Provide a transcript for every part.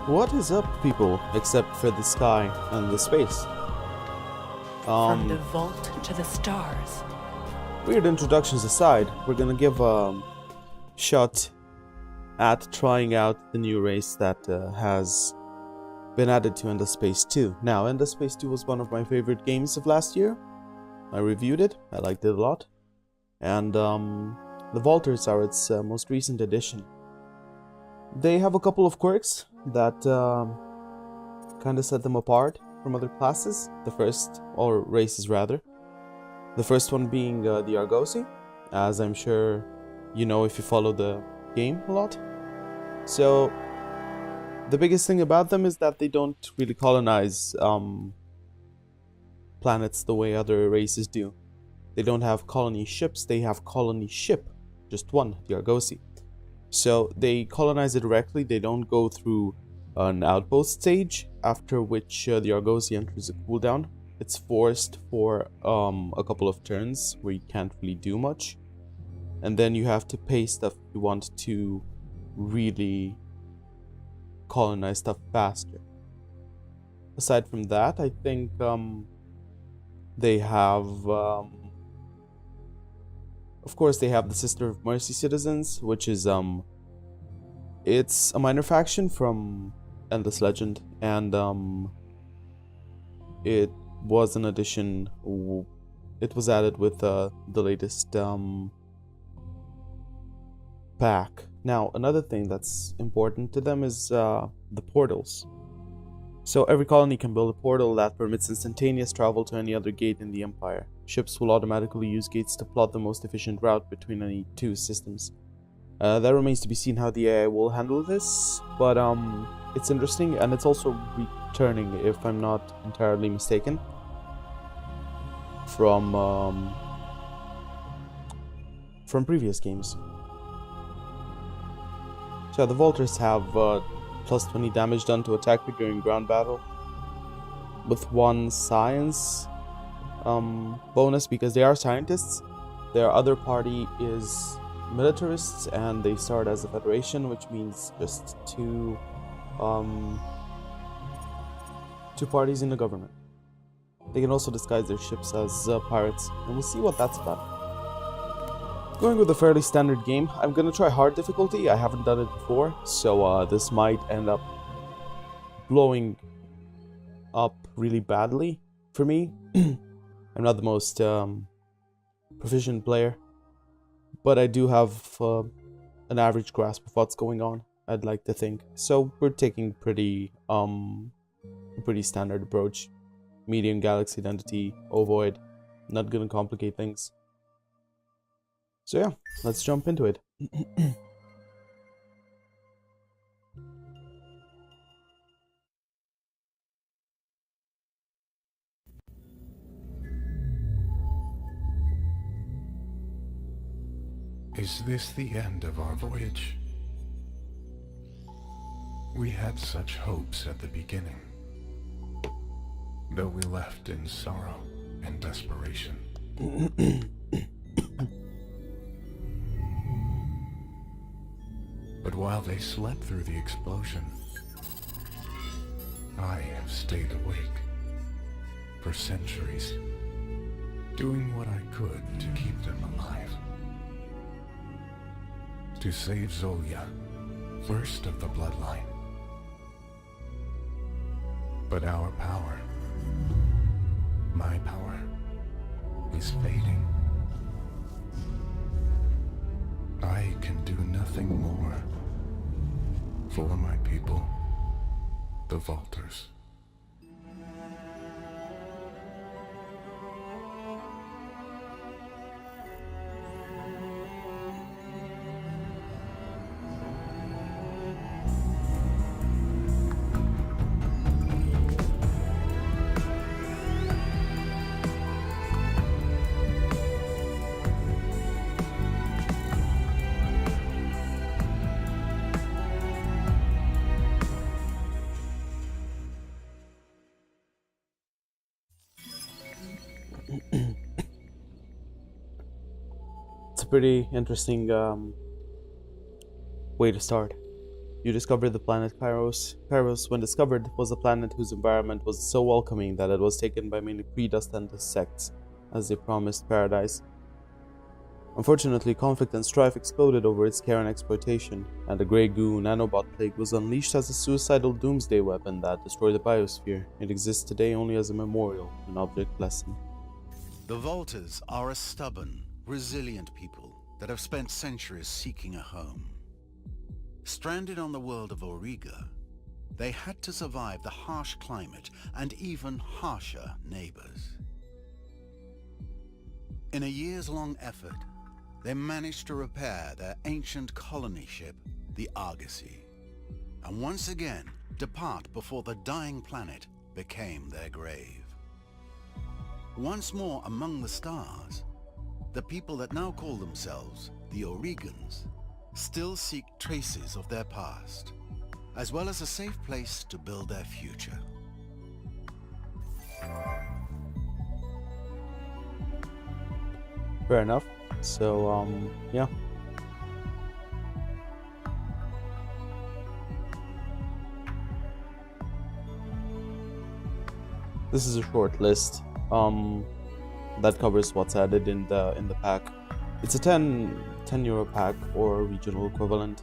What is up, people, except for the sky and the space? From the vault to the stars. Weird introductions aside, we're gonna give a shot at trying out the new race that has been added to Endless Space 2. Now, Endless Space 2 was one of my favorite games of last year. I reviewed it, I liked it a lot. And the Vaulters are its most recent addition. They have a couple of quirks that kind of set them apart from other classes. The first, or races rather. The first one being the Argosy, as I'm sure you know if you follow the game a lot. So, the biggest thing about them is that they don't really colonize planets the way other races do. They don't have colony ships, they have colony ship. Just one, the Argosy. So they colonize it directly, they don't go through an outpost stage, after which the Argosy enters a cooldown. It's forced for a couple of turns where you can't really do much. And then you have to pay stuff if you want to really colonize stuff faster. Aside from that, I think they have... of course, they have the Sister of Mercy Citizens, which is it's a minor faction from Endless Legend, and it was an addition. It was added with the latest pack. Now, another thing that's important to them is the portals. So every colony can build a portal that permits instantaneous travel to any other gate in the Empire. Ships will automatically use gates to plot the most efficient route between any two systems. That remains to be seen how the AI will handle this, but it's interesting, and it's also returning, if I'm not entirely mistaken, from previous games. So the Vaulters have plus 20 damage done to attack during ground battle, with one science bonus because they are scientists. Their other party is militarists, and they start as a federation, which means just two parties in the government. They can also disguise their ships as pirates, and we'll see what that's about. Going with a fairly standard game, I'm gonna try hard difficulty. I haven't done it before, so this might end up blowing up really badly for me. I'm not the most proficient player, but I do have an average grasp of what's going on, I'd like to think. So we're taking a pretty standard approach. Medium galaxy identity, ovoid, not gonna complicate things. So yeah, let's jump into it. Is this the end of our voyage? We had such hopes at the beginning, though we left in sorrow and desperation. But while they slept through the explosion, I have stayed awake for centuries, doing what I could to keep them alive. To save Zolia, first of the bloodline. But our power, my power, is fading. I can do nothing more for my people, the Vaulters. It's a pretty interesting way to start. You discovered the planet Kairos. Kairos, when discovered, was a planet whose environment was so welcoming that it was taken by many predestined sects as they promised paradise. Unfortunately, conflict and strife exploded over its care and exploitation, and the Grey Goo nanobot plague was unleashed as a suicidal doomsday weapon that destroyed the biosphere. It exists today only as a memorial, an object lesson. The Volters are a stubborn, resilient people that have spent centuries seeking a home. Stranded on the world of Auriga, they had to survive the harsh climate and even harsher neighbors. In a years-long effort, they managed to repair their ancient colony ship, the Argosy, and once again depart before the dying planet became their grave. Once more among the stars, the people that now call themselves the Aurigans still seek traces of their past, as well as a safe place to build their future. Fair enough. So, yeah. This is a short list. That covers what's added in the pack. It's a 10 euro pack or regional equivalent.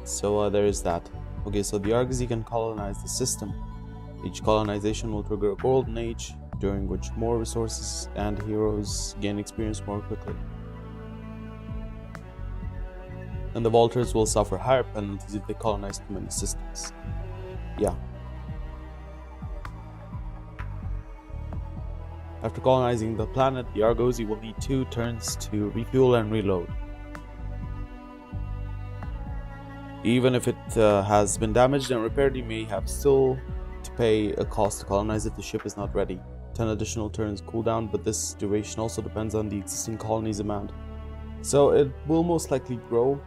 So there is that. Okay, so the Argosy can colonize the system. Each colonization will trigger a golden age, during which more resources and heroes gain experience more quickly. And the Volters will suffer higher penalties if they colonize too many systems. Yeah. After colonizing the planet, the Argosy will need 2 turns to refuel and reload. Even if it has been damaged and repaired, you may have still to pay a cost to colonize if the ship is not ready. 10 additional turns cooldown, but this duration also depends on the existing colony's amount. So it will most likely grow.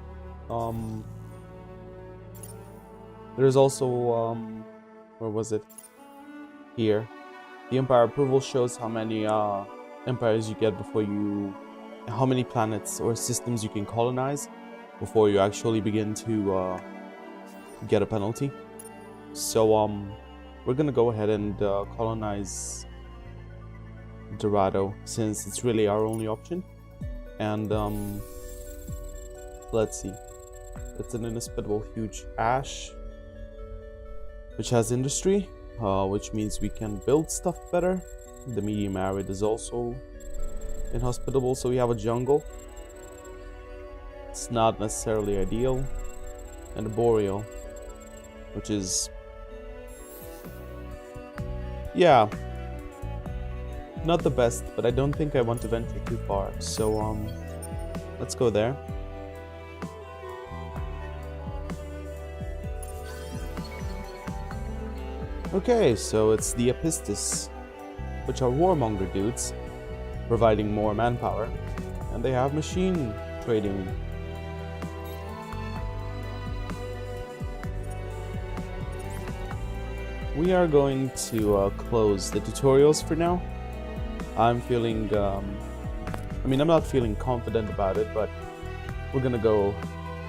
There's also, where was it? Here. The Empire approval shows how many empires you get before you, how many planets or systems you can colonize before you actually begin to get a penalty. So we're gonna go ahead and colonize Dorado since it's really our only option. And let's see, it's an inhospitable huge ash which has industry. Which means we can build stuff better. The medium arid is also inhospitable, so we have a jungle. It's not necessarily ideal. And a boreal, which is, yeah, not the best, but I don't think I want to venture too far. So let's go there. Okay, so it's the Epistis, which are warmonger dudes, providing more manpower, and they have machine trading. We are going to close the tutorials for now. I'm feeling, I'm not feeling confident about it, but we're gonna go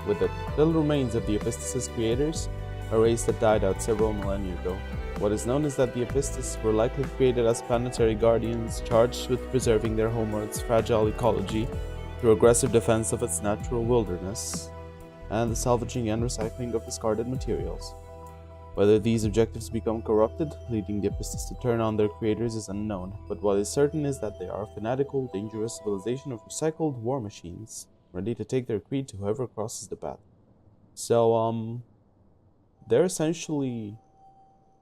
with it. The remains of the Epistis' creators, a race that died out several millennia ago. What is known is that the Epistis were likely created as planetary guardians charged with preserving their homeworld's fragile ecology through aggressive defense of its natural wilderness and the salvaging and recycling of discarded materials. Whether these objectives become corrupted, leading the Epistis to turn on their creators, is unknown, but what is certain is that they are a fanatical, dangerous civilization of recycled war machines, ready to take their creed to whoever crosses the path. So, they're essentially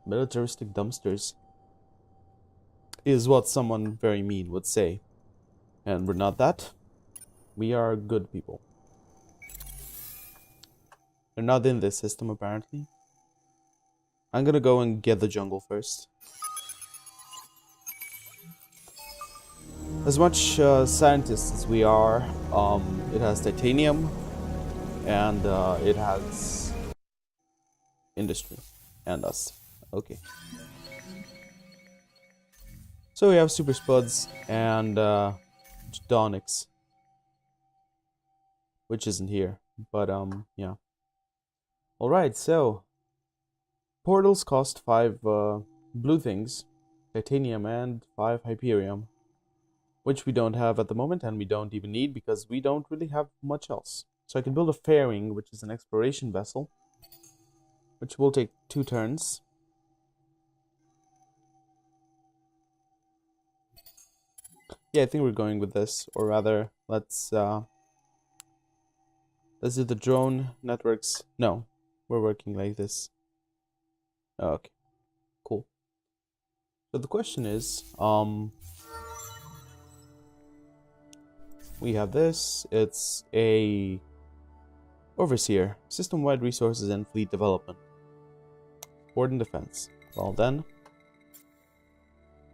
militaristic dumpsters, is what someone very mean would say. And we're not that. We are good people. They're not in this system, apparently. I'm gonna go and get the jungle first. As much scientists as we are, it has titanium, and it has industry, and us. Okay. So we have Super Spuds and Gedonics, which isn't here, but yeah. Alright, so portals cost 5 blue things, titanium, and 5 hyperium, which we don't have at the moment, and we don't even need because we don't really have much else. So I can build a fairing, which is an exploration vessel, which will take 2 turns. Yeah, I think we're going with this, or rather, let's do the drone networks. No, we're working like this. Okay, cool. So the question is, we have this. It's a overseer, system-wide resources and fleet development, port and defense. Well then,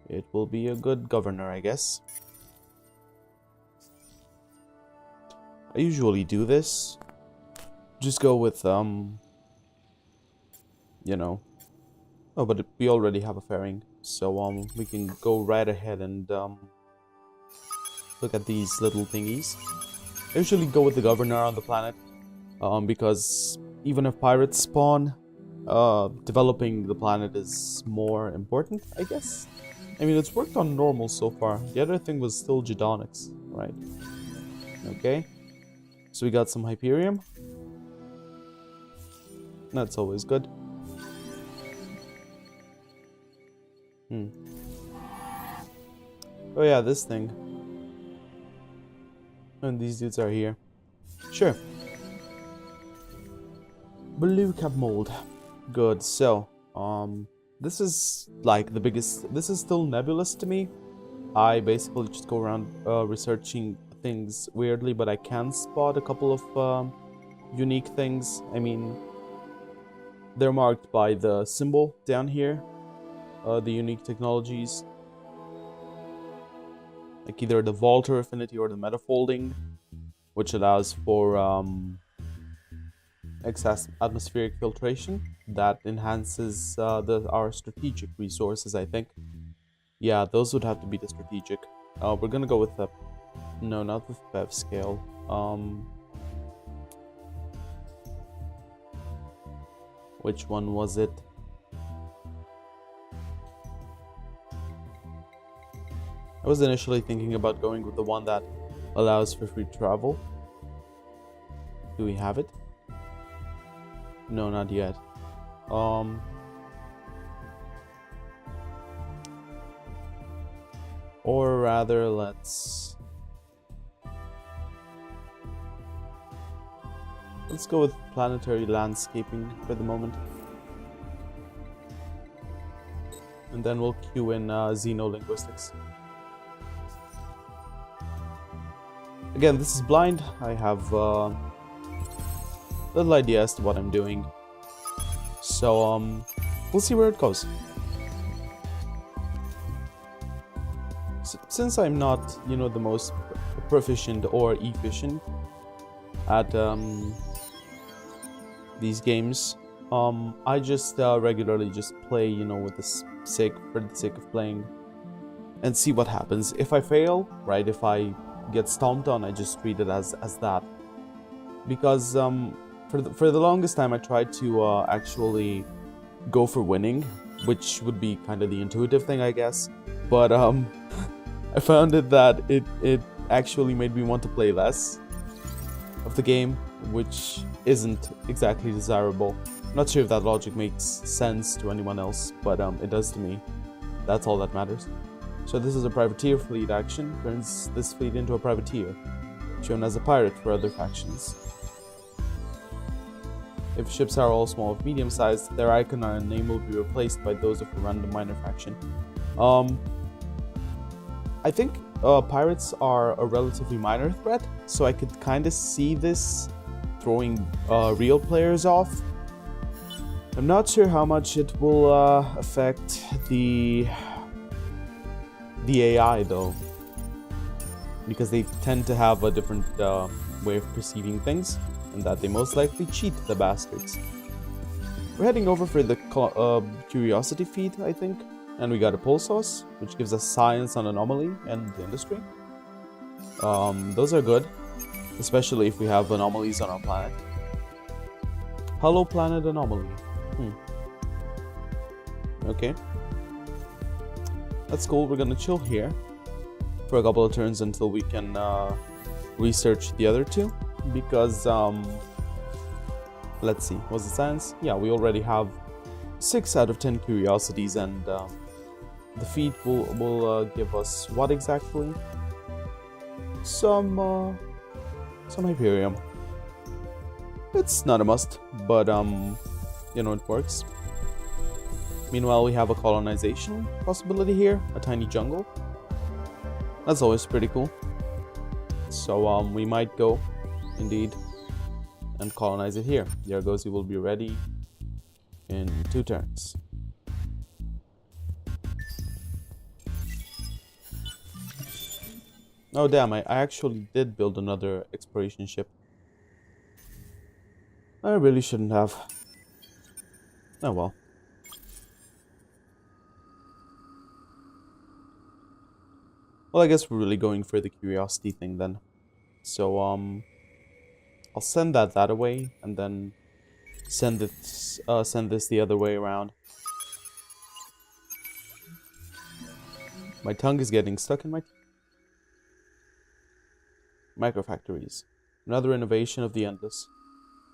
it will be a good governor, I guess. I usually do this. Just go with, you know. Oh, but we already have a fairing. So, we can go right ahead and, look at these little thingies. I usually go with the governor on the planet. Because even if pirates spawn, developing the planet is more important, I guess. I mean, it's worked on normal so far. The other thing was still Gedonics, right? Okay. So we got some Hyperium. That's always good. Oh yeah, this thing. And these dudes are here. Sure. Blue cap mold. Good. So, this is like the biggest. This is still nebulous to me. I basically just go around researching things weirdly, but I can spot a couple of unique things. I mean, they're marked by the symbol down here, the unique technologies, like either the Volter affinity or the metafolding, which allows for excess atmospheric filtration that enhances our strategic resources, I think. Yeah, those would have to be the strategic. We're gonna go with the... No, not with Bev scale. Which one was it? I was initially thinking about going with the one that allows for free travel. Do we have it? No, not yet. Or rather, let's go with planetary landscaping for the moment. And then we'll queue in xenolinguistics. Again, this is blind. I have little idea as to what I'm doing. So, we'll see where it goes. Since I'm not, you know, the most proficient or efficient at these games, I just regularly just play, you know, with the sake of playing, and see what happens. If I fail, right, if I get stomped on, I just treat it as that. Because for the longest time I tried to actually go for winning, which would be kind of the intuitive thing, I guess. But I found that it actually made me want to play less of the game, which isn't exactly desirable. I'm not sure if that logic makes sense to anyone else, but it does to me. That's all that matters. So this is a privateer fleet action. Turns this fleet into a privateer, shown as a pirate for other factions. If ships are all small or medium-sized, their icon and name will be replaced by those of a random minor faction. I think pirates are a relatively minor threat, so I could kind of see this throwing real players off. I'm not sure how much it will affect the AI though, because they tend to have a different way of perceiving things, and that they most likely cheat, the bastards. We're heading over for the curiosity feed, I think, and we got a pulse sauce, which gives us science on anomaly and industry. Those are good, especially if we have anomalies on our planet. Hollow planet anomaly. Okay. That's cool. We're gonna chill here for a couple of turns until we can research the other two. Because, let's see. What's the science? Yeah, we already have 6 out of 10 curiosities, and the feat will give us what exactly? Some Hyperium. It's not a must, but you know, it works. Meanwhile, we have a colonization possibility here, a tiny jungle. That's always pretty cool. So we might go, indeed, and colonize it here. The Argosy will be ready in 2 turns. Oh damn, I actually did build another exploration ship. I really shouldn't have. Oh well. Well, I guess we're really going for the curiosity thing then. So, I'll send that away, and then send this the other way around. My tongue is getting stuck in my teeth. Microfactories. Another innovation of the endless.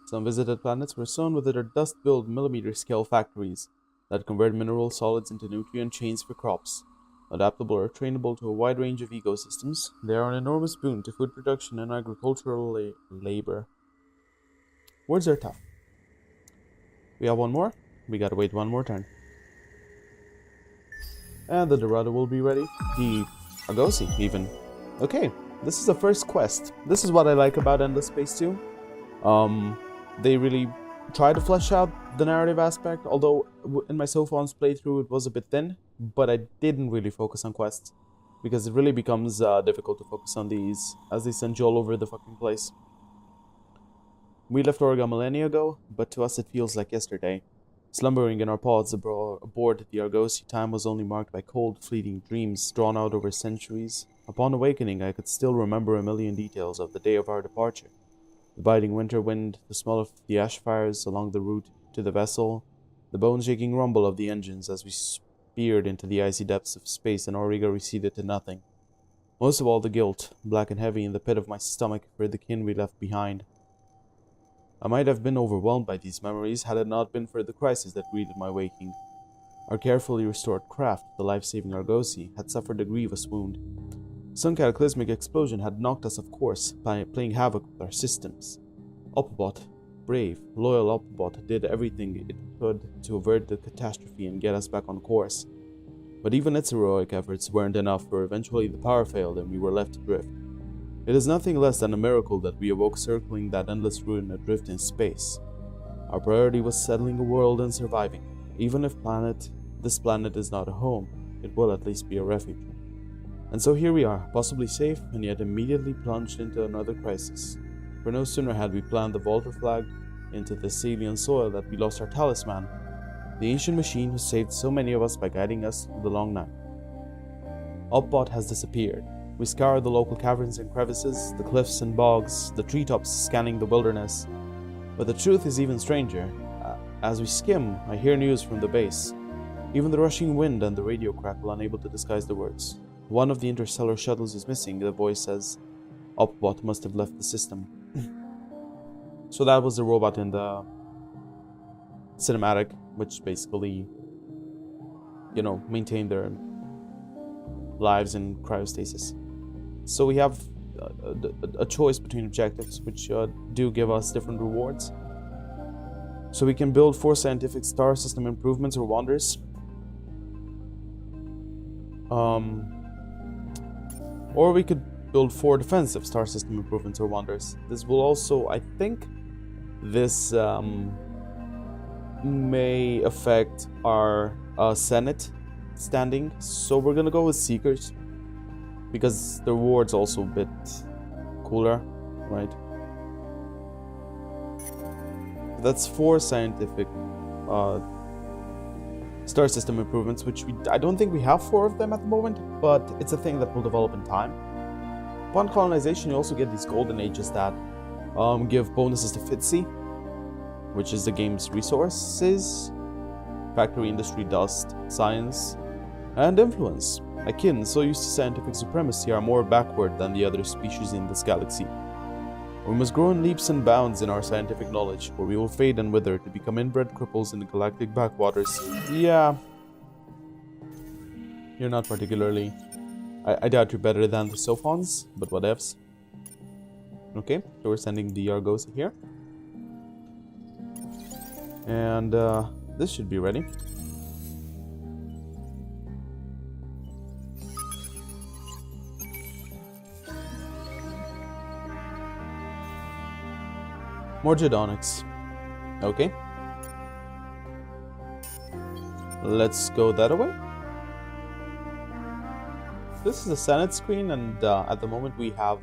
Some visited planets were sown with their dust-built millimeter-scale factories that convert mineral solids into nutrient chains for crops. Adaptable or trainable to a wide range of ecosystems, they are an enormous boon to food production and agricultural labor. Words are tough. We have one more. We gotta wait one more turn. And the Dorado will be ready. The Argosy, even. Okay, this is the first quest. This is what I like about Endless Space 2. They really try to flesh out the narrative aspect, although in my Sophone's playthrough it was a bit thin, but I didn't really focus on quests, because it really becomes difficult to focus on these, as they send you all over the fucking place. We left Orga millennia ago, but to us it feels like yesterday. Slumbering in our pods aboard the Argosy, time was only marked by cold, fleeting dreams drawn out over centuries. Upon awakening, I could still remember a million details of the day of our departure. The biting winter wind, the smell of the ash fires along the route to the vessel, the bone-shaking rumble of the engines as we speared into the icy depths of space, and Auriga receded to nothing. Most of all, the guilt, black and heavy in the pit of my stomach for the kin we left behind. I might have been overwhelmed by these memories had it not been for the crisis that greeted my waking. Our carefully restored craft, the life-saving Argosy, had suffered a grievous wound. Some cataclysmic explosion had knocked us off course, playing havoc with our systems. Opbot, brave, loyal Opbot, did everything it could to avert the catastrophe and get us back on course. But even its heroic efforts weren't enough, for eventually the power failed and we were left adrift. It is nothing less than a miracle that we awoke circling that endless ruin adrift in space. Our priority was settling a world and surviving. Even if this planet is not a home, it will at least be a refuge. And so here we are, possibly safe, and yet immediately plunged into another crisis. For no sooner had we planted the Volta flag into this alien soil that we lost our talisman, the ancient machine who saved so many of us by guiding us through the long night. Opbot has disappeared. We scoured the local caverns and crevices, the cliffs and bogs, the treetops scanning the wilderness. But the truth is even stranger. As we skim, I hear news from the base. Even the rushing wind and the radio crackle unable to disguise the words. One of the interstellar shuttles is missing, the voice says. Opbot must have left the system. So that was the robot in the cinematic, which basically, you know, maintained their lives in cryostasis. So we have a choice between objectives, which do give us different rewards. So we can build 4 scientific star system improvements or wonders. Or we could build 4 defensive star system improvements or wonders. This will also, I think, this may affect our Senate standing. So we're gonna go with Seekers, because the reward's also a bit cooler, right? That's 4 scientific star system improvements, which I don't think we have 4 of them at the moment, but it's a thing that will develop in time. Upon colonization, you also get these golden ages that give bonuses to Fitzy. which is the game's resources, factory industry dust, science, and influence. Akin, so used to scientific supremacy, are more backward than the other species in this galaxy. We must grow in leaps and bounds in our scientific knowledge, or we will fade and wither to become inbred cripples in the galactic backwaters. Yeah. You're not particularly... I doubt you're better than the Sophons, but whatevs. Okay, so we're sending the Argos here. And this should be ready. More Jedonics. Okay. Let's go that way. This is a Senate screen, and at the moment we have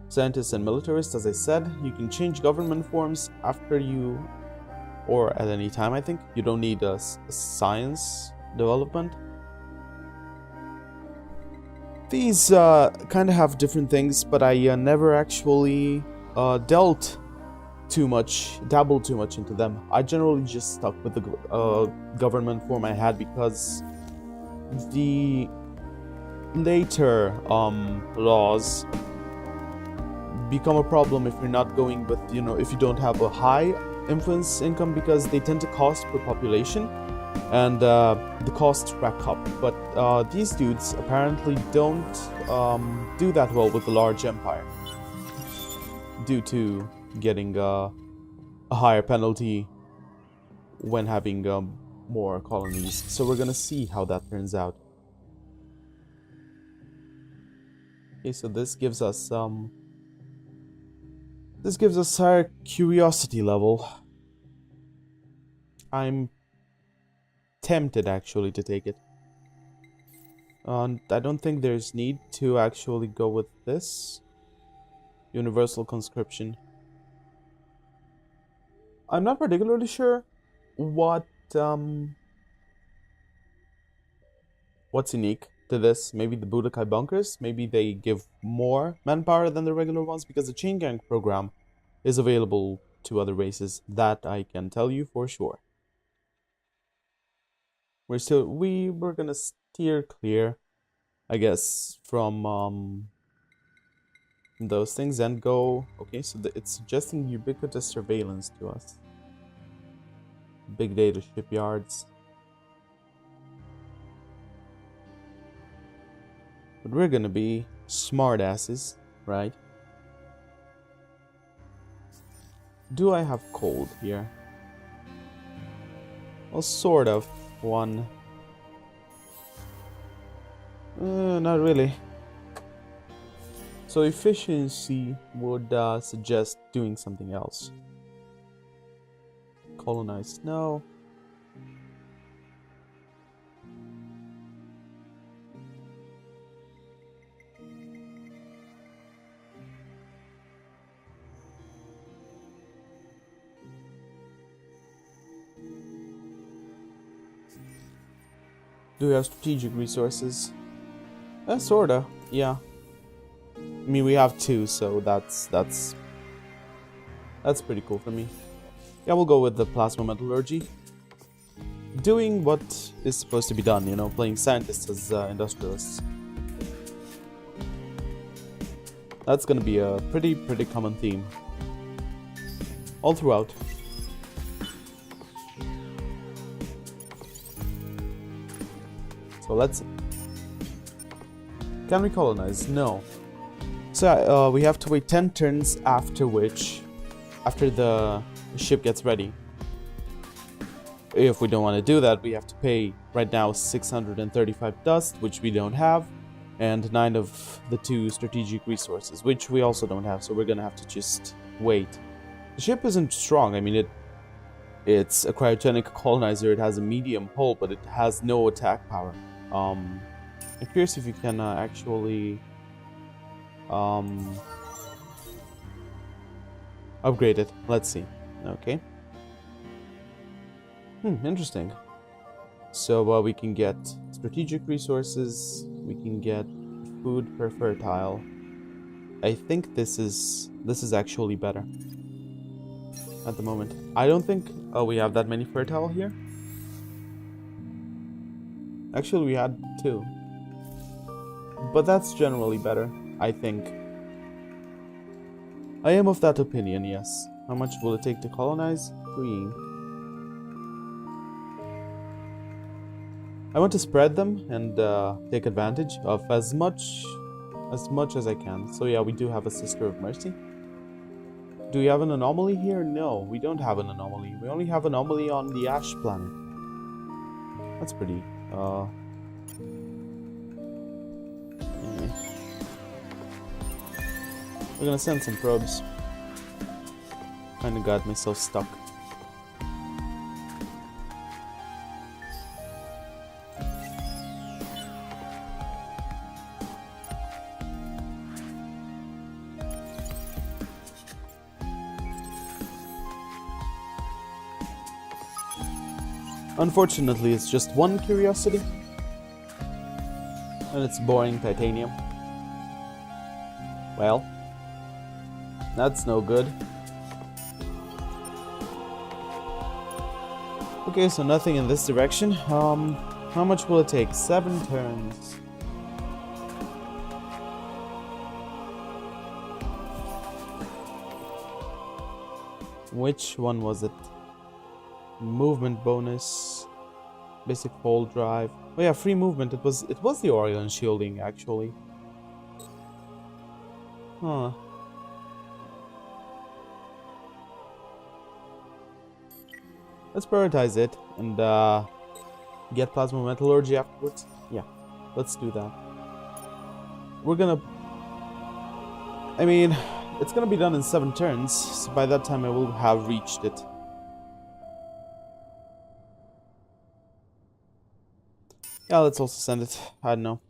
scientists and militarists. As I said, you can change government forms after you, or at any time, I think. You don't need a science development. These kind of have different things, but I never actually dabbled too much into them. I generally just stuck with the government form I had, because the later laws become a problem if you're not going with, if you don't have a high influence income, because they tend to cost per population, and the costs rack up. But these dudes apparently don't do that well with the large empire, due to getting a higher penalty when having more colonies. So we're gonna see how that turns out. Okay, so this gives us higher curiosity level. I'm tempted actually to take it. I don't think there's need to actually go with this universal conscription. I'm not particularly sure what's unique to this. Maybe the Budokai bunkers, maybe they give more manpower than the regular ones, because the chain gang program is available to other races. That I can tell you for sure. We're gonna steer clear, I guess, from those things and go. Okay, so it's suggesting ubiquitous surveillance to us. Big data shipyards. But we're gonna be smartasses, right? Do I have cold here? Well, sort of. One. Not really. So efficiency would suggest doing something else. Colonize snow. Do we have strategic resources? Sorta, yeah. I mean, we have two, so that's pretty cool for me. Yeah, we'll go with the plasma metallurgy. Doing what is supposed to be done, playing scientists as industrialists. That's gonna be a pretty common theme all throughout. So let's see. Can we colonize? No. So we have to wait 10 turns, after the ship gets ready. If we don't want to do that, we have to pay right now 635 dust, which we don't have, and 9 of the 2 strategic resources, which we also don't have, so we're gonna have to just wait. The ship isn't strong. I mean, it's a cryogenic colonizer. It has a medium hull, but it has no attack power. I'm curious if you can actually upgrade it. Let's see. Okay. Interesting. So we can get strategic resources. We can get food per fertile. I think this is actually better. at the moment. I don't think we have that many fertile here. Actually, we had 2. But that's generally better, I think. I am of that opinion, yes. How much will it take to colonize? 3. I want to spread them and take advantage of as much as I can. So yeah, we do have a Sister of Mercy. Do we have an anomaly here? No, we don't have an anomaly. We only have an anomaly on the Ash planet. That's pretty, anyway. We're gonna send some probes. Kinda got myself stuck. Unfortunately, it's just one curiosity. And it's boring titanium. Well, that's no good. Okay, so nothing in this direction. How much will it take? 7 turns. Which one was it? Movement bonus, basic fall drive. Oh yeah, free movement. It was the Orion shielding actually. Huh. Let's prioritize it and get plasma metallurgy afterwards. Yeah, let's do that. We're gonna. I mean, it's gonna be done in 7 turns. So by that time, I will have reached it. Yeah, let's also send it. I don't know.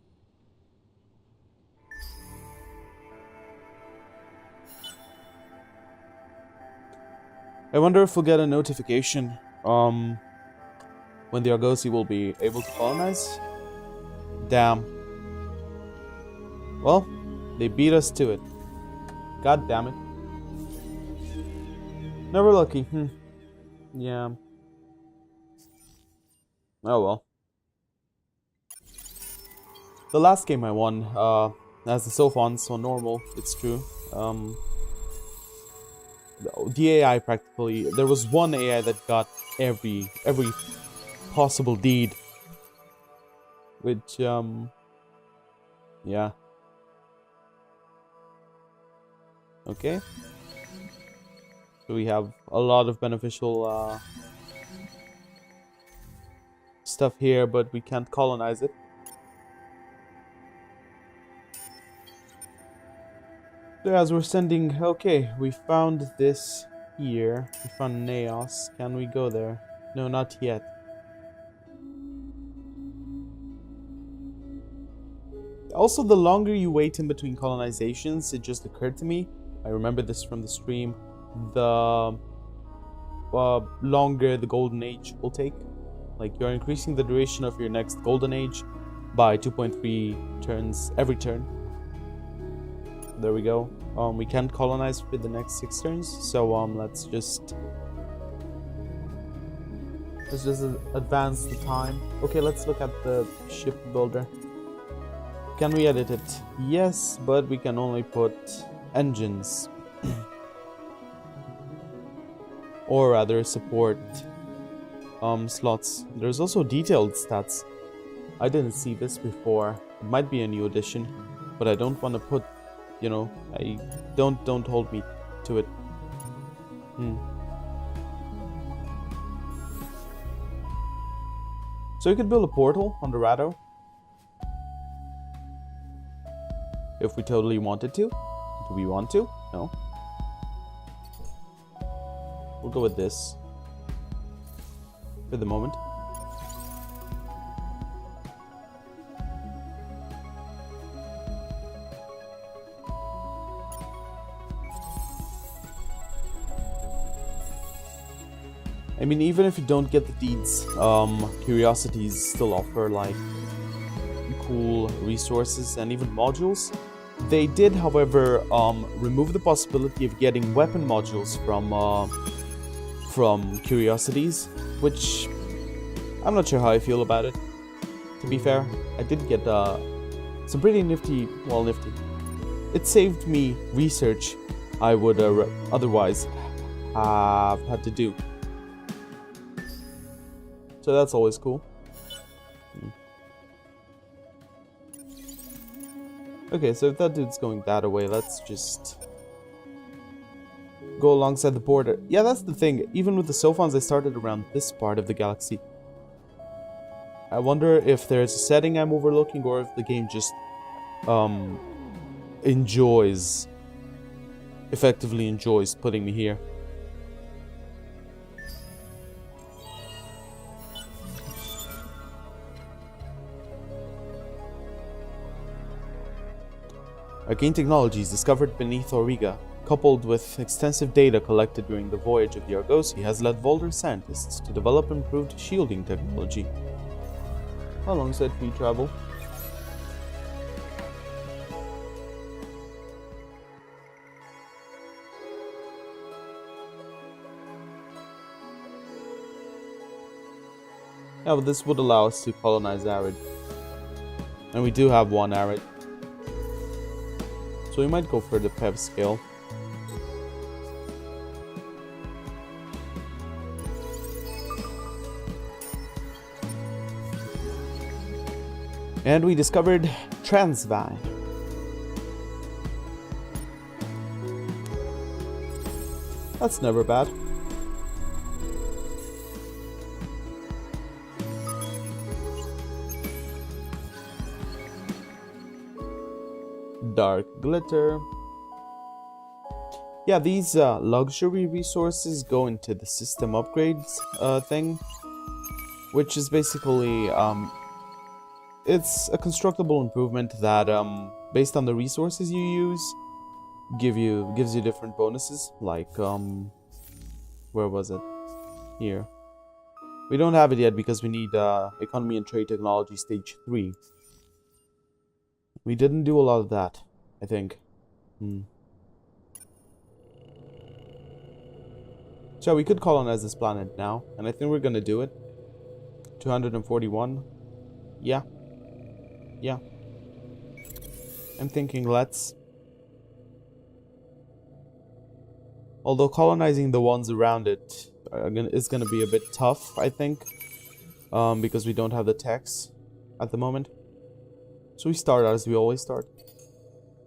I wonder if we'll get a notification when the Argosy will be able to colonize. Damn. Well, they beat us to it. God damn it. Never lucky. Yeah. Oh well. The last game I won, as the Sophon, so normal, it's true. The AI practically, there was one AI that got every possible deed. Which, yeah. Okay. So we have a lot of beneficial, stuff here, but we can't colonize it. So as we're sending, okay, we found this here. We found Naos. Can we go there? No, not yet. Also, the longer you wait in between colonizations, it just occurred to me, I remember this from the stream, the longer the golden age will take. Like, you're increasing the duration of your next golden age by 2.3 turns every turn. There we go. We can't colonize with the next 6 turns, so let's just advance the time. Okay, let's look at the ship builder. Can we edit it? Yes, but we can only put engines. Or rather support slots. There's also detailed stats. I didn't see this before. It might be a new addition, but I don't want to put, you know, I don't hold me to it. So we could build a portal on Dorado if we totally wanted to. Do we want to? No. We'll go with this for the moment. I mean, even if you don't get the deeds, curiosities still offer like cool resources and even modules. They did, however, remove the possibility of getting weapon modules from from curiosities, which I'm not sure how I feel about it. To be fair, I did get some pretty nifty, it saved me research I would otherwise have had to do. So that's always cool. Okay, so if that dude's going that way, let's just go alongside the border. Yeah, that's the thing. Even with the Sophons, I started around this part of the galaxy. I wonder if there's a setting I'm overlooking, or if the game just effectively enjoys putting me here. Arcane technologies discovered beneath Auriga, coupled with extensive data collected during the voyage of the Argosy, has led Volder scientists to develop improved shielding technology. Alongside free travel. Yeah, but this would allow us to colonize Arid. And we do have one Arid. So we might go for the PEV scale. And we discovered Transvi. That's never bad. Dark glitter. Yeah, these luxury resources go into the system upgrades thing, which is basically it's a constructible improvement that based on the resources you use gives you different bonuses, like where was it? Here. We don't have it yet because we need economy and trade technology stage 3. We didn't do a lot of that, I think. So we could colonize this planet now, and I think we're gonna do it. 241. Yeah. Yeah. I'm thinking let's. Although colonizing the ones around it is gonna be a bit tough, I think. Because we don't have the techs at the moment. So we start as we always start.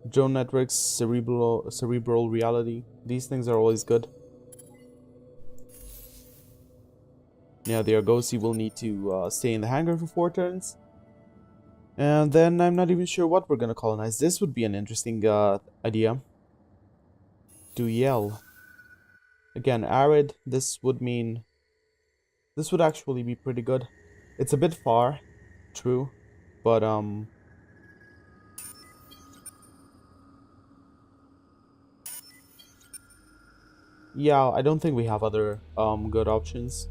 Drone networks, cerebral reality. These things are always good. Yeah, the Argosy will need to stay in the hangar for 4 turns. And then I'm not even sure what we're gonna colonize. This would be an interesting idea. Duyel. Again, Arid. This would mean... This would actually be pretty good. It's a bit far. True. But, yeah, I don't think we have other good options.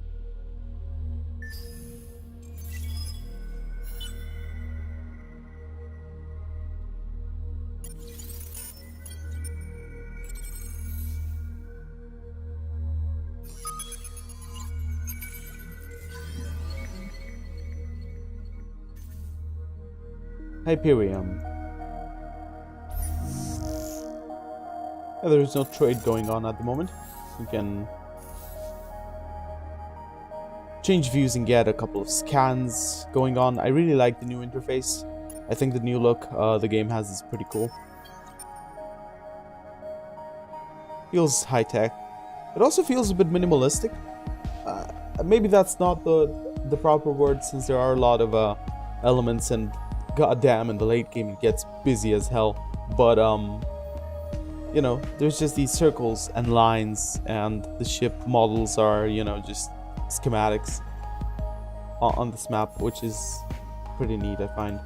Hyperion. Yeah, there's no trade going on at the moment. We can change views and get a couple of scans going on. I really like the new interface. I think the new look the game has is pretty cool. Feels high-tech. It also feels a bit minimalistic. Maybe that's not the proper word, since there are a lot of elements, and goddamn, in the late game it gets busy as hell. But you know, there's just these circles and lines, and the ship models are, you know, just schematics on this map, which is pretty neat, I find.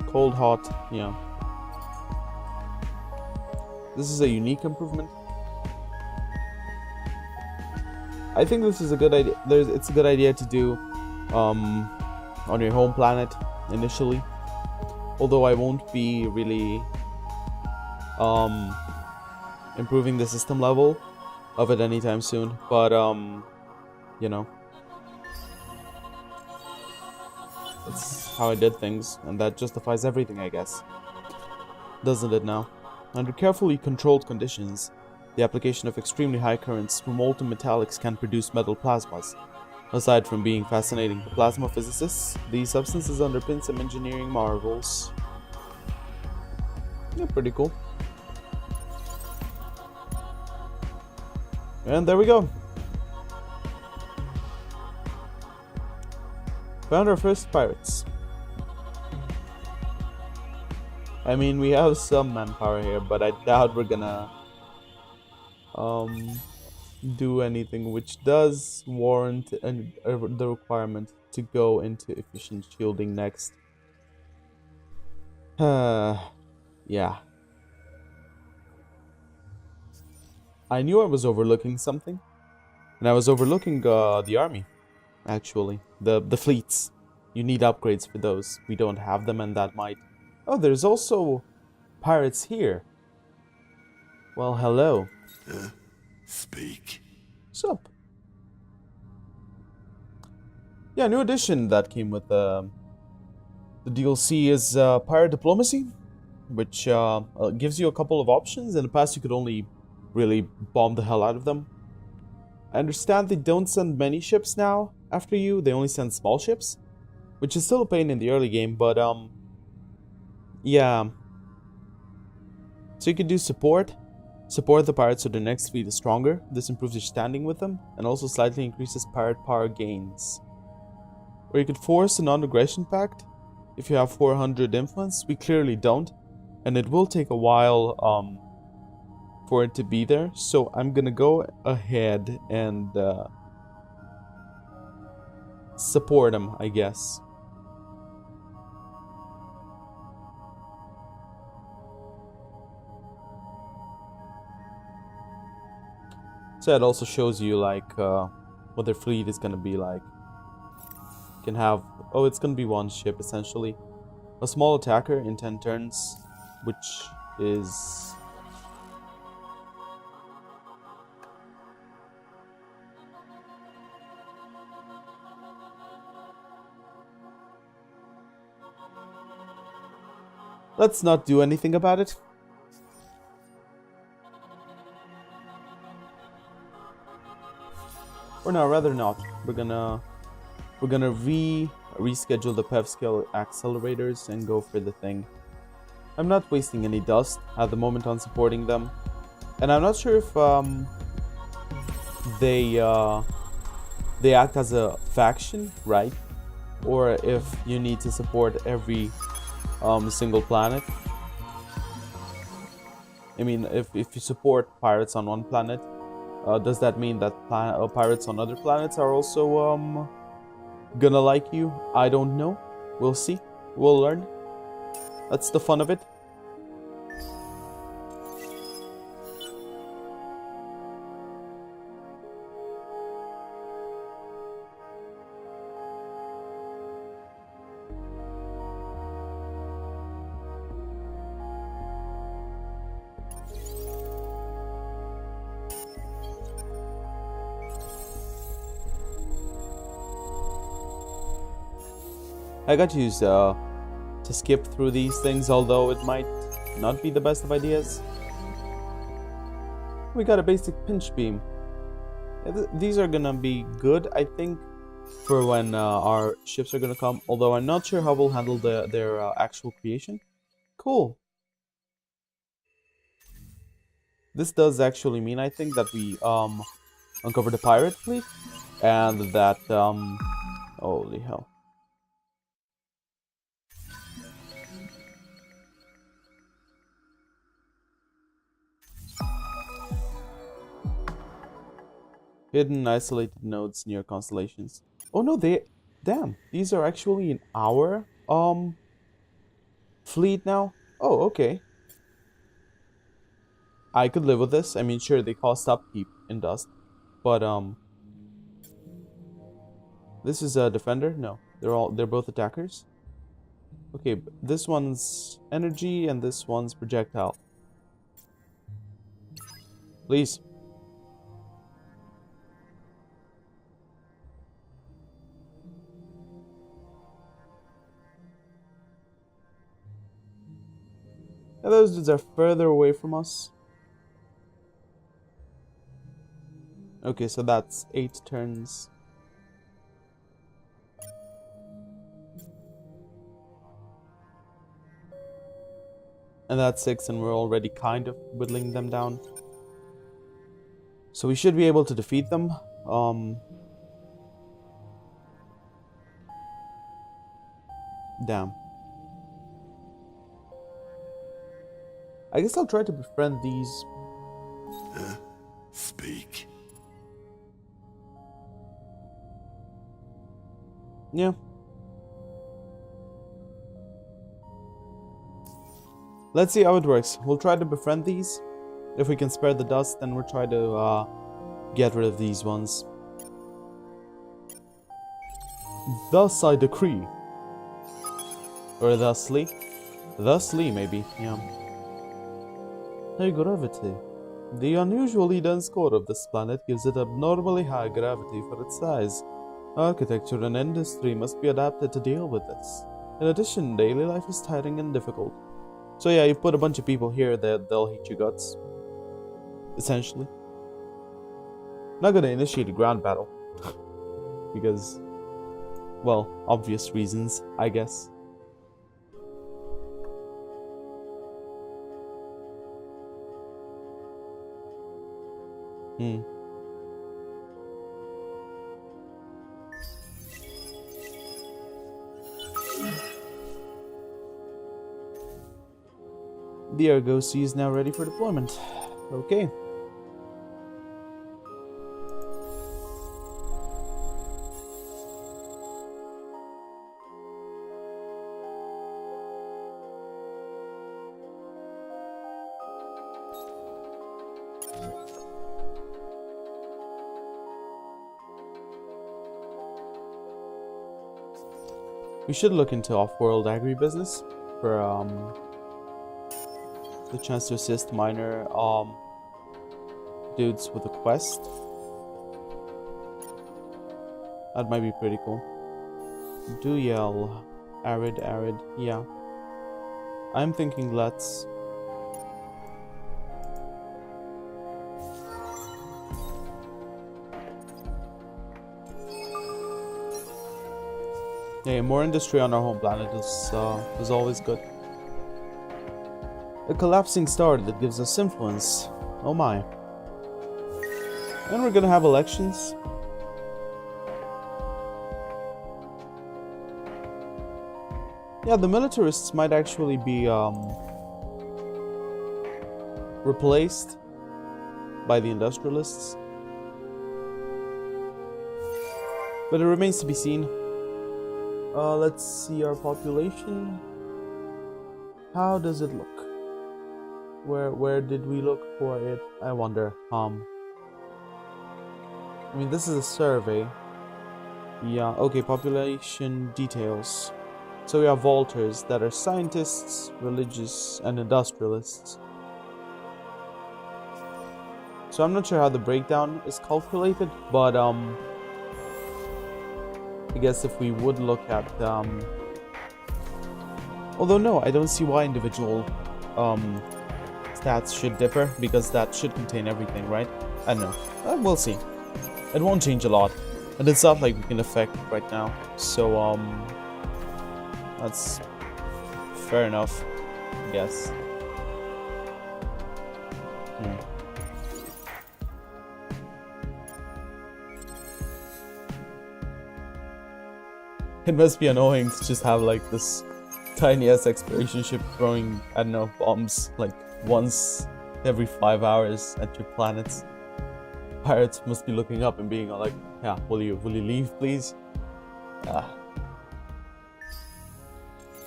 Cold, hot, yeah. This is a unique improvement. I think this is a good idea. It's a good idea to do on your home planet initially. Although I won't be really improving the system level of it anytime soon. But you know, that's how I did things, and that justifies everything, I guess. Doesn't it now? Under carefully controlled conditions, the application of extremely high currents through molten metallics can produce metal plasmas. Aside from being fascinating to plasma physicists, these substances underpin some engineering marvels. Yeah, pretty cool. And there we go. Found our first pirates. I mean, we have some manpower here, but I doubt we're gonna do anything which does warrant the requirement to go into efficient shielding next. Yeah. I knew I was overlooking something, and I was overlooking the army, actually. The fleets. You need upgrades for those. We don't have them, and that might... Oh, there's also pirates here. Well, hello. Speak. Sup? Yeah, new addition that came with the DLC is Pirate Diplomacy, which gives you a couple of options. In the past, you could only really bomb the hell out of them. I understand they don't send many ships now after you. They only send small ships, which is still a pain in the early game, but yeah. So you could do support. Support the pirates so their next fleet is stronger. This improves your standing with them, and also slightly increases pirate power gains. Or you could force a non-aggression pact if you have 400 influence. We clearly don't, and it will take a while for it to be there. So I'm gonna go ahead and support them, I guess. So it also shows you like what their fleet is gonna be like. You can have, oh, it's gonna be one ship essentially. A small attacker in 10 turns, which is... Let's not do anything about it. Or no, rather not. We're gonna reschedule the PEV scale accelerators and go for the thing. I'm not wasting any dust at the moment on supporting them, and I'm not sure if they act as a faction, right? Or if you need to support every single planet. I mean, if you support pirates on one planet, does that mean that pirates on other planets are also gonna like you? I don't know. We'll see. We'll learn. That's the fun of it. I got used to skip through these things, although it might not be the best of ideas. We got a basic pinch beam. These are gonna be good, I think, for when our ships are gonna come, although I'm not sure how we'll handle their actual creation. Cool. This does actually mean, I think, that we uncover the pirate fleet, and that holy hell. Hidden isolated nodes near constellations. Oh no, damn, these are actually in our fleet now. Oh, okay. I could live with this. I mean, sure, they cost upkeep in dust, but this is a defender. No, they're both attackers. Okay, this one's energy and this one's projectile. Please. Yeah, those dudes are further away from us. Okay, so that's 8 turns. And that's 6, and we're already kind of whittling them down. So we should be able to defeat them. Damn. I guess I'll try to befriend these. Speak. Yeah. Let's see how it works. We'll try to befriend these. If we can spare the dust, then we'll try to get rid of these ones. Thus I decree. Or thusly. Thusly, maybe, yeah. Hey, gravity. The unusually dense core of this planet gives it abnormally high gravity for its size. Architecture and industry must be adapted to deal with this. In addition, daily life is tiring and difficult. So yeah, you put a bunch of people here that they'll hate your guts. Essentially. Not gonna initiate a ground battle. Because, well, obvious reasons, I guess. The Argosy is now ready for deployment. Okay. We should look into off-world agribusiness for the chance to assist minor dudes with a quest. That might be pretty cool. Do yell. Arid, yeah. I'm thinking let's... Yeah, more industry on our home planet is always good. A collapsing star that gives us influence. Oh my. And we're gonna have elections. Yeah, the militarists might actually be replaced by the industrialists. But it remains to be seen. Let's see our population. How does it look? Where did we look for it? I wonder. I mean, this is a survey. Yeah, okay, population details. So we have Volters that are scientists, religious, and industrialists. So I'm not sure how the breakdown is calculated, but I guess if we would look at although no, I don't see why individual stats should differ, because that should contain everything, right? I don't know. We'll see. It won't change a lot, and it's not like we can affect right now. So that's fair enough, I guess. It must be annoying to just have like this tiny ass exploration ship throwing, I don't know, bombs like once every 5 hours at your planets. Pirates must be looking up and being like, yeah, will you leave, please?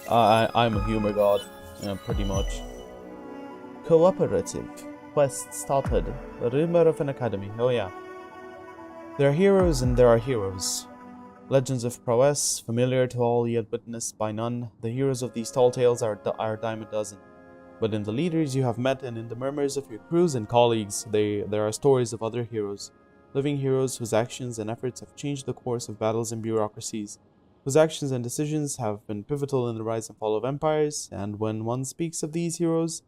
I'm a humor god, pretty much. Cooperative. Quest started. The rumor of an academy. Oh yeah. There are heroes and there are heroes. Legends of prowess, familiar to all yet witnessed by none. The heroes of these tall tales are a dime a dozen. But in the leaders you have met and in the murmurs of your crews and colleagues, there are stories of other heroes. Living heroes whose actions and efforts have changed the course of battles and bureaucracies, whose actions and decisions have been pivotal in the rise and fall of empires, and when one speaks of these heroes,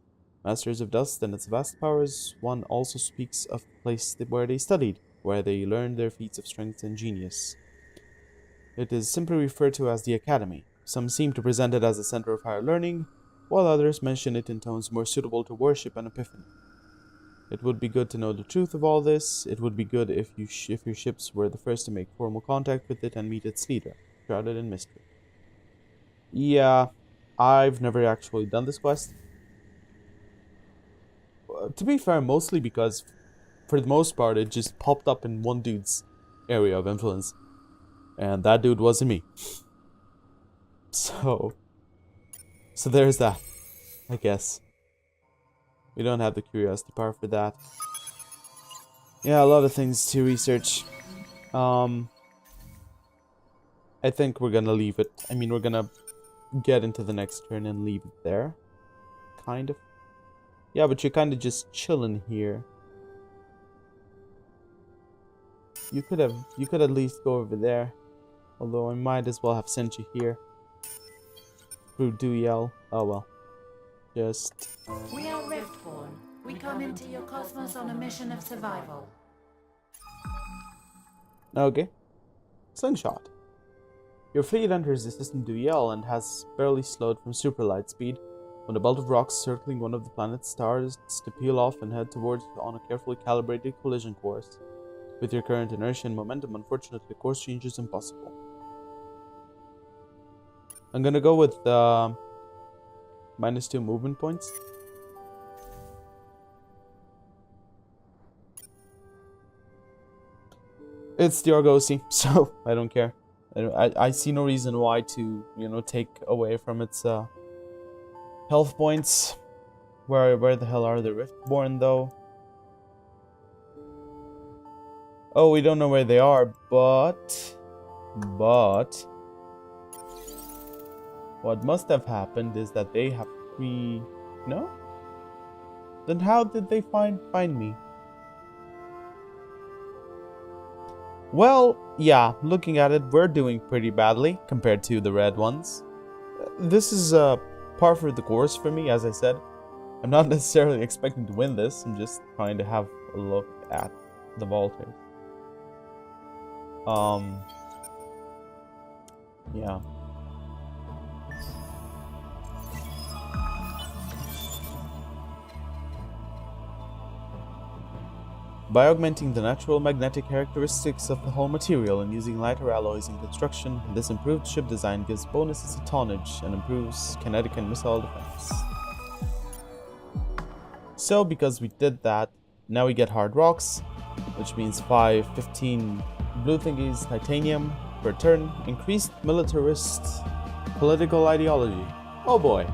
masters of dust and its vast powers, one also speaks of the place where they studied, where they learned their feats of strength and genius. It is simply referred to as the Academy. Some seem to present it as a center of higher learning, while others mention it in tones more suitable to worship and epiphany. It would be good to know the truth of all this. It would be good if your ships were the first to make formal contact with it and meet its leader, shrouded in mystery. Yeah, I've never actually done this quest. To be fair, mostly because, for the most part, it just popped up in one dude's area of influence. And that dude wasn't me. So there's that, I guess. We don't have the curiosity power for that. Yeah, a lot of things to research. I think we're gonna leave it. I mean, we're gonna get into the next turn and leave it there. Kind of. Yeah, but you're kind of just chilling here. You could at least go over there. Although I might as well have sent you here. Through Duyel. Oh well. Just... We are Riftborn. We come into your cosmos on a mission of survival. Okay. Slingshot. Your fleet enters the system Duyel and has barely slowed from superlight speed when a belt of rocks circling one of the planet's stars to peel off and head towards on a carefully calibrated collision course. With your current inertia and momentum, unfortunately, the course change is impossible. I'm gonna go with -2 movement points. It's the Argosy, so I don't care. I see no reason why to, take away from its health points. Where the hell are the Riftborn, though? Oh, we don't know where they are, but what must have happened is that they have no? Then how did they find me? Well, yeah, looking at it, we're doing pretty badly compared to the red ones. This is par for the course for me, as I said. I'm not necessarily expecting to win this, I'm just trying to have a look at the vaulters. Yeah. By augmenting the natural magnetic characteristics of the hull material and using lighter alloys in construction, this improved ship design gives bonuses to tonnage and improves kinetic and missile defense. So, because we did that, now we get hard rocks, which means 15 blue thingies, titanium per turn, increased militarist political ideology. Oh boy.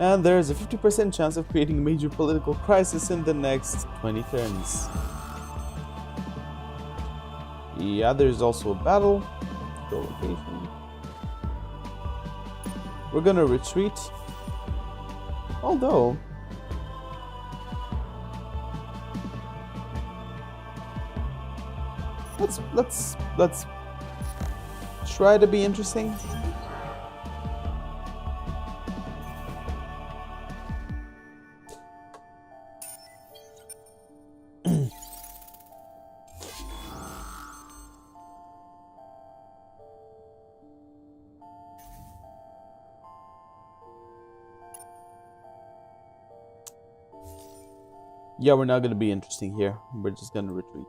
And there's a 50% chance of creating a major political crisis in the next 20 turns. Yeah, there's also a battle. Go location. We're gonna retreat. Although... Let's try to be interesting. Yeah, we're not gonna be interesting here. We're just gonna retreat.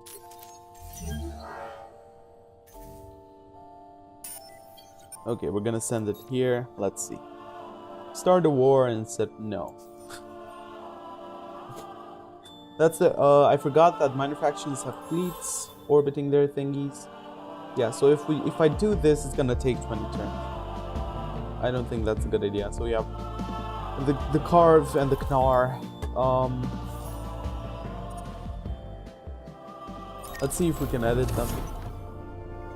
Okay, we're gonna send it here. Let's see. Start a war and said no. That's the I forgot that minor factions have fleets orbiting their thingies. Yeah, so if I do this, it's gonna take 20 turns. I don't think that's a good idea. So we have the Carve and the Knar. Let's see if we can edit them.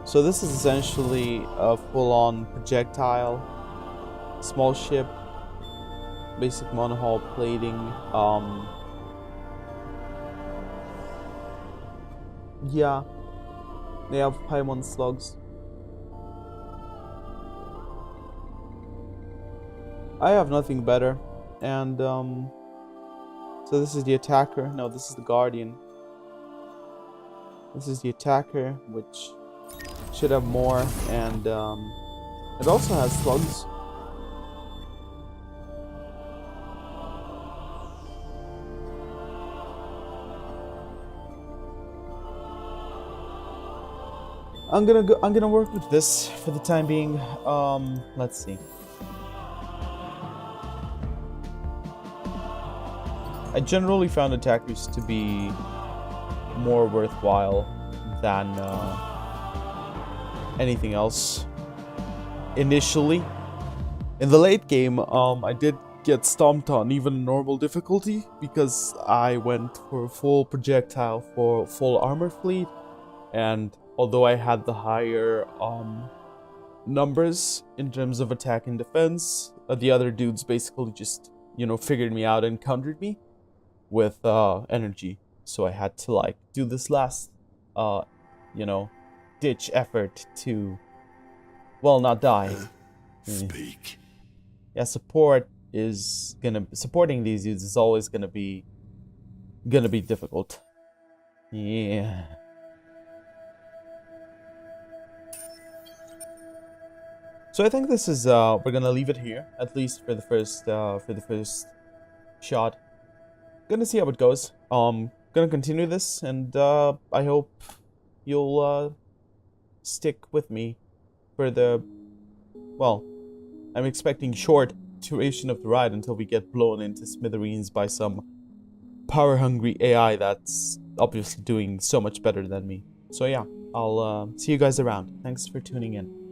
So this is essentially a full-on projectile, small ship, basic monohull plating. Yeah, they have Paimon slugs. I have nothing better, and so this is the attacker. No, this is the guardian. This is the attacker, which should have more, and it also has slugs. I'm gonna work with this for the time being. Let's see. I generally found attackers to be more worthwhile than anything else. Initially, in the late game, I did get stomped on even normal difficulty because I went for full projectile for full armor fleet, and although I had the higher numbers in terms of attack and defense, the other dudes basically just, you know, figured me out and countered me with energy. So I had to like do this last you know, ditch effort to, well, not die. Speak. Yeah, supporting these dudes is always gonna be difficult. Yeah. So I think this is we're gonna leave it here, at least for the first shot. Gonna see how it goes. Gonna continue this, and I hope you'll stick with me for the, well, I'm expecting short duration of the ride until we get blown into smithereens by some power-hungry AI that's obviously doing so much better than me. So yeah, I'll see you guys around. Thanks for tuning in.